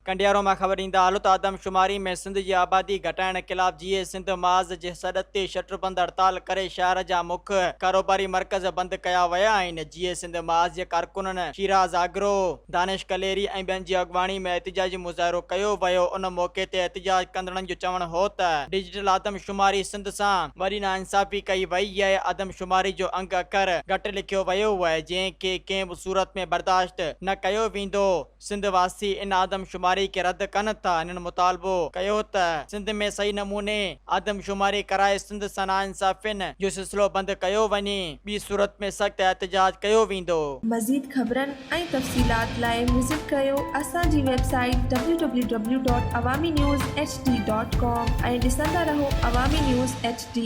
कंडियारो मां ख़बर ईंदा हालत आदमशुमारी में सिंध जी आबादी घटाइण ख़िलाफ़ जीए सिंध माज़ जे सॾ ते शटरबंद हड़ताल करे शहर जा मुख्य कारोबारी मर्कज़ बंदि कया विया आहिनि। जीए सिंध माज़ जे कारकुननि शिराज आगरो, दानिश कलेरी ऐं ॿियनि जी अॻवानी में एहतिजाजी मुज़ाहिरो कयो वियो। उन मौक़े ते एहतिजाज कंदड़नि जो चवणु हो त डिजिटल आदमशुमारी सिंध सां वरी नाइंसाफ़ी कई वई आहे। आदमशुमारी जो अंग अखर घटि लिखियो वियो आहे जंहिंखे कंहिं बि सूरत में बर्दाश्त न कयो वेंदो। सिंध वासी इन आदमशुमारी के रद्द कनि था। हिननि मुतालबो कयो त सिंध में सही नमूने आदमशुमारी कराए सिंध सां नाइंसाफ़ियुनि जो सिलसिलो बंदि कयो वञे, ॿी सूरत में सख़्तु एहतिजाज कयो वेंदो। मज़ीद ख़बरनि ऐं तफ़सीलात लाइ विज़िट कयो असांजी वेबसाइट www.awamiNewsHD.com ऐं ॾिसंदा रहो अवामी न्यूज़ HD।